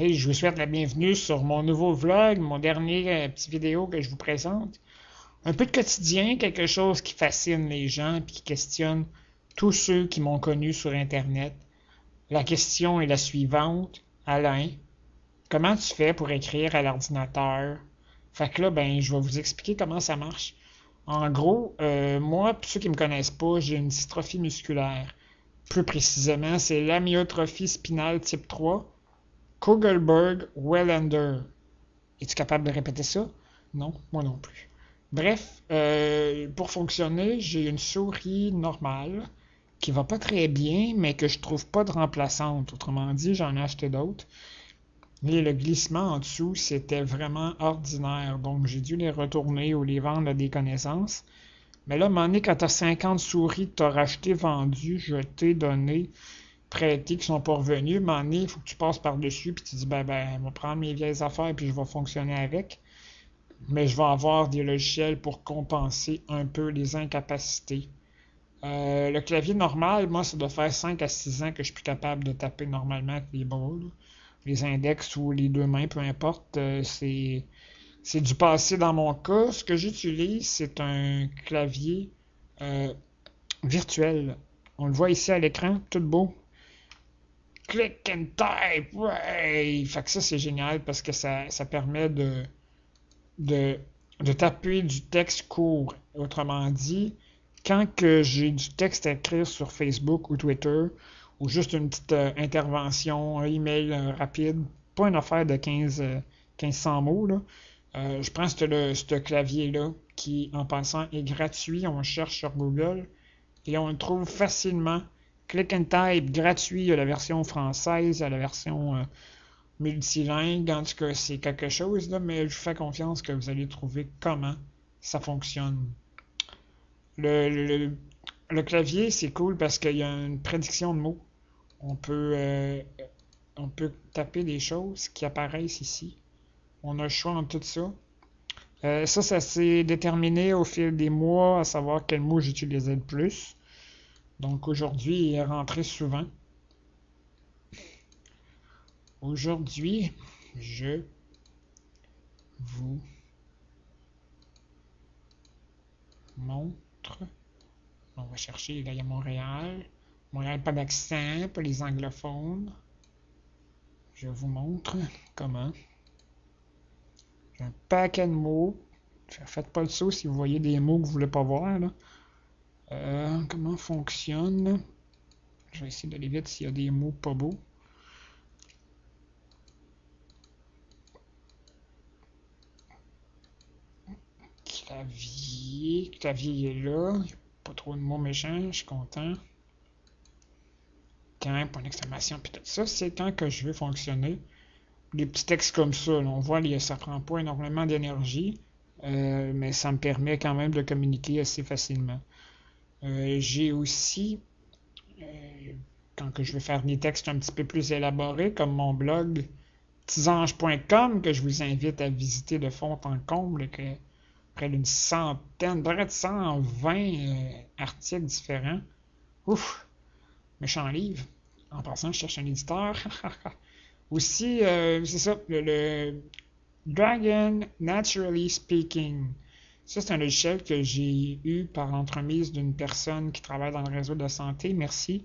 Hey, je vous souhaite la bienvenue sur mon nouveau vlog, mon dernier petit vidéo que je vous présente. Un peu de quotidien, quelque chose qui fascine les gens et qui questionne tous ceux qui m'ont connu sur Internet. La question est la suivante. Alain, comment tu fais pour écrire à l'ordinateur? Fait que là, ben, je vais vous expliquer comment ça marche. En gros, moi, pour ceux qui me connaissent pas, j'ai une dystrophie musculaire. Plus précisément, c'est l'amyotrophie spinale type 3. Kugelberg-Wellander. Es-tu capable de répéter ça? Non, moi non plus. Bref, pour fonctionner, j'ai une souris normale qui va pas très bien, mais que je trouve pas de remplaçante. Autrement dit, j'en ai acheté d'autres. Et le glissement en dessous, c'était vraiment ordinaire. Donc, j'ai dû les retourner ou les vendre à des connaissances. Mais là, à un moment donné, quand tu as 50 souris que tu as rachetées, vendues, je t'ai donné, prêtés, qui sont pas revenus, à un moment donné, il faut que tu passes par-dessus, puis tu dis, ben, je vais prendre mes vieilles affaires, puis je vais fonctionner avec. Mais je vais avoir des logiciels pour compenser un peu les incapacités. Le clavier normal, moi, ça doit faire 5 à 6 ans que je suis plus capable de taper normalement avec les bras, là. Les index ou les deux mains, peu importe. C'est du passé dans mon cas. Ce que j'utilise, c'est un clavier euh, virtuel. On le voit ici à l'écran, tout beau. Click and type, ouais! Fait que ça, c'est génial parce que ça permet de, de taper du texte court. Autrement dit, quand que j'ai du texte à écrire sur Facebook ou Twitter, ou juste une petite intervention, un email rapide, pas une affaire de 1500 mots, là, je prends ce clavier-là qui, en passant, est gratuit. On le cherche sur Google et on le trouve facilement. Click and Type, gratuit. Il y a la version française, il y a la version multilingue. En tout cas, c'est quelque chose, là, mais je vous fais confiance que vous allez trouver comment ça fonctionne. Le, le, le clavier, c'est cool parce qu'il y a une prédiction de mots. On peut, euh, on peut taper des choses qui apparaissent ici. On a le choix en tout ça. Ça s'est déterminé au fil des mois, à savoir quel mot j'utilisais le plus. Donc aujourd'hui, il est rentré souvent. Aujourd'hui, je vous montre. On va chercher, là, il y a Montréal. Montréal, pas d'accent, pas les anglophones. Je vous montre comment. J'ai un paquet de mots. Faites pas le saut si vous voyez des mots que vous voulez pas voir, là. Comment fonctionne? Je vais essayer d'aller vite s'il y a des mots pas beaux. Clavier. Clavier est là. Pas trop de mots méchants, je suis content. Quand, point d'exclamation, puis tout ça, c'est quand que je veux fonctionner. Des petits textes comme ça, là, on voit, ça prend pas énormément d'énergie, mais ça me permet quand même de communiquer assez facilement. J'ai aussi, euh, quand que je veux faire des textes un petit peu plus élaborés, comme mon blog tisange.com, que je vous invite à visiter de fond en comble, que près d'une centaine, près de 120 articles différents. Ouf, méchant livre. En passant, je cherche un éditeur. Aussi, c'est ça, le Dragon Naturally Speaking. Ça, c'est un logiciel que j'ai eu par l'entremise d'une personne qui travaille dans le réseau de santé. Merci.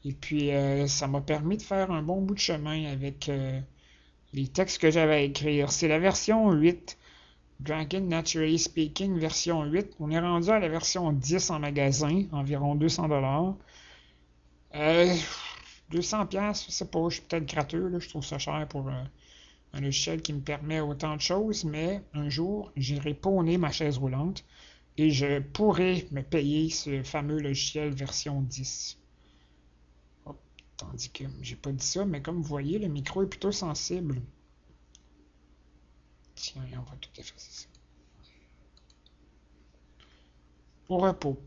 Et puis, ça m'a permis de faire un bon bout de chemin avec les textes que j'avais à écrire. C'est la version 8. Dragon Naturally Speaking, version 8. On est rendu à la version 10 en magasin, environ 200 $. Euh, 200 pièces, je sais pas, je suis peut-être gratteux, là, je trouve ça cher pour un logiciel qui me permet autant de choses, mais un jour, j'irai pawner ma chaise roulante et je pourrai me payer ce fameux logiciel version 10. Hop, tandis que j'ai pas dit ça, mais comme vous voyez, le micro est plutôt sensible. Tiens, on va tout effacer ça. Au repos.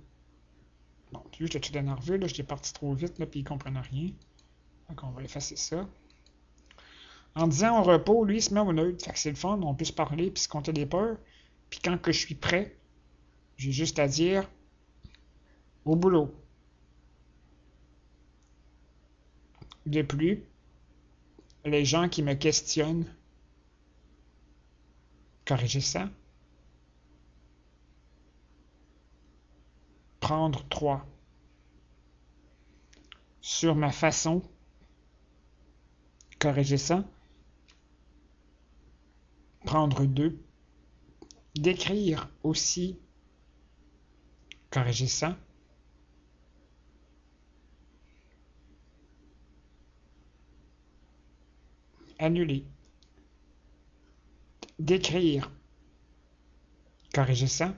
Bon, lui, j'étais tout énervé, là, j'étais parti trop vite, là, puis il comprenait rien. Donc, on va effacer ça. En disant au repos, lui, il se met au neutre. Fait que c'est le fun, on peut se parler puis se compter des peurs. Puis quand que je suis prêt, j'ai juste à dire au boulot. De plus, les gens qui me questionnent. Corriger ça. Prendre 3. Sur ma façon. Corriger ça. Prendre 2. D'écrire aussi. Corriger ça. Annuler. D'écrire. Corriger ça.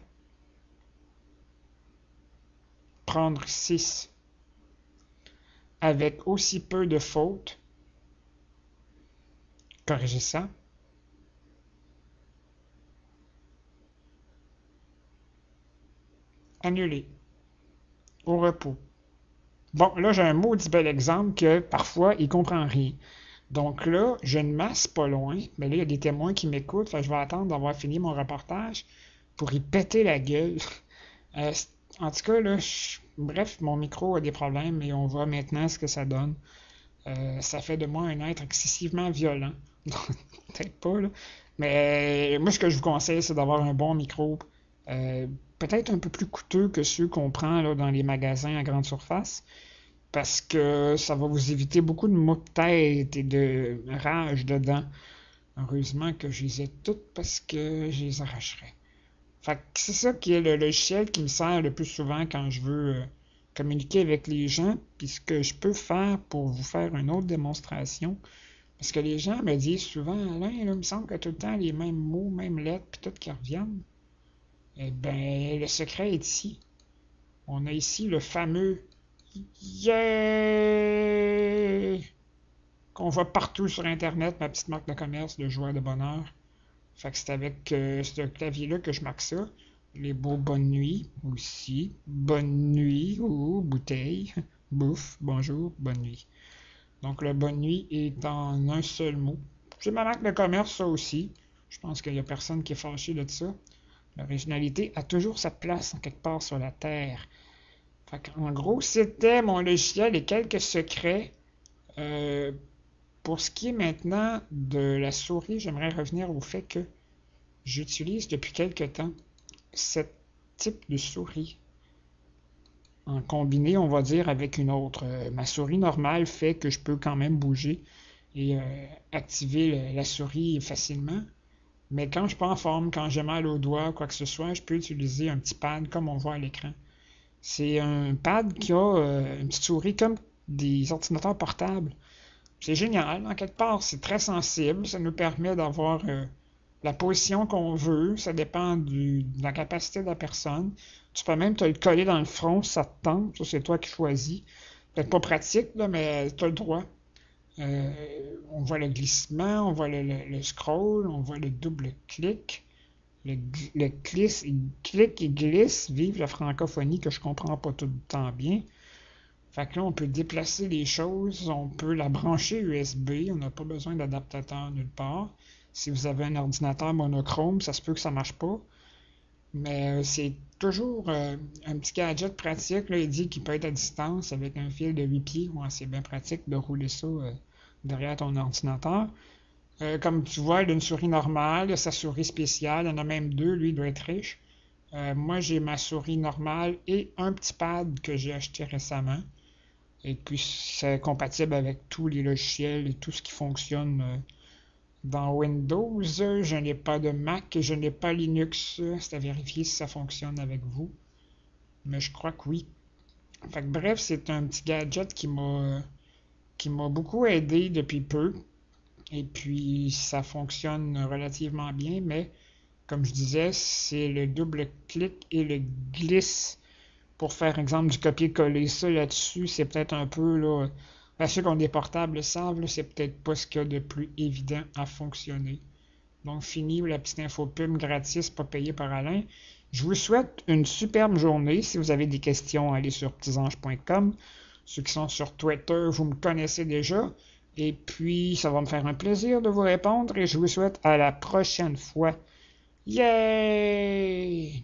Prendre 6. Avec aussi peu de fautes. Corriger ça. Annuler. Au repos. Bon, là, j'ai un maudit bel exemple que parfois, il comprend rien. Donc là, je ne masse pas loin, mais là, il y a des témoins qui m'écoutent, fait que je vais attendre d'avoir fini mon reportage pour y péter la gueule. Euh, En tout cas, là, bref, mon micro a des problèmes et on voit maintenant ce que ça donne. Ça fait de moi un être excessivement violent. Peut-être pas, là. Mais moi, ce que je vous conseille, c'est d'avoir un bon micro. euh, Peut-être un peu plus coûteux que ceux qu'on prend là, dans les magasins à grande surface. Parce que ça va vous éviter beaucoup de maux de tête et de rage dedans. Heureusement que je les ai toutes parce que je les arracherais. Fait que c'est ça qui est le logiciel qui me sert le plus souvent quand je veux communiquer avec les gens. Puis ce que je peux faire pour vous faire une autre démonstration. Parce que les gens me disent souvent, Alain, là, il me semble que tout le temps les mêmes mots, mêmes lettres, puis tout qui reviennent. Eh bien, le secret est ici. On a ici le fameux Yeah qu'on voit partout sur Internet, ma petite marque de commerce de joie de bonheur. Fait que c'est avec ce clavier-là que je marque ça. Les beaux bonne nuit aussi. Bonne nuit ou bouteille. Bouffe, bonjour, bonne nuit. Donc le bonne nuit est en un seul mot. C'est ma marque de commerce, ça aussi. Je pense qu'il n'y a personne qui est fâché de ça. L'originalité a toujours sa place en quelque part sur la Terre. Fait en gros, c'était mon logiciel et quelques secrets. Euh, pour ce qui est maintenant de la souris, j'aimerais revenir au fait que j'utilise depuis quelque temps ce type de souris en combiné, on va dire, avec une autre. Ma souris normale fait que je peux quand même bouger et activer la souris facilement. Mais quand je suis pas en forme, quand j'ai mal au doigt, quoi que ce soit, je peux utiliser un petit pad comme on voit à l'écran. C'est un pad qui a une petite souris comme des ordinateurs portables. C'est génial, en quelque part, c'est très sensible, ça nous permet d'avoir la position qu'on veut, ça dépend de la capacité de la personne. Tu peux même te le coller dans le front si ça te tente, ça c'est toi qui choisis. Peut-être pas pratique, là, mais tu as le droit. Euh, on voit le glissement, on voit le scroll, on voit le double clic. Le clic et glisse, vive la francophonie que je comprends pas tout le temps bien. Fait que là, on peut déplacer les choses, on peut la brancher USB, on n'a pas besoin d'adaptateur nulle part. Si vous avez un ordinateur monochrome, ça se peut que ça marche pas. Mais c'est toujours un petit gadget pratique. Là, il dit qu'il peut être à distance avec un fil de 8 pieds. Ouais, c'est bien pratique de rouler ça derrière ton ordinateur. Comme tu vois, il a une souris normale, il a sa souris spéciale, il y en a même deux, lui il doit être riche. Moi j'ai ma souris normale et un petit pad que j'ai acheté récemment. Et puis c'est compatible avec tous les logiciels et tout ce qui fonctionne dans Windows. Je n'ai pas de Mac et je n'ai pas Linux. C'est à vérifier si ça fonctionne avec vous. Mais je crois que oui. Fait que bref, c'est un petit gadget qui m'a beaucoup aidé depuis peu. Et puis ça fonctionne relativement bien, mais comme je disais, c'est le double clic et le glisse pour faire exemple du copier-coller. Ça là-dessus, c'est peut-être un peu là. Ceux qui ont des portables le savent, là, c'est peut-être pas ce qu'il y a de plus évident à fonctionner. Donc fini la petite info pub gratis, pas payée par Alain. Je vous souhaite une superbe journée. Si vous avez des questions, allez sur petitanges.com. Ceux qui sont sur Twitter, vous me connaissez déjà. Et puis, ça va me faire un plaisir de vous répondre et je vous souhaite à la prochaine fois. Yay!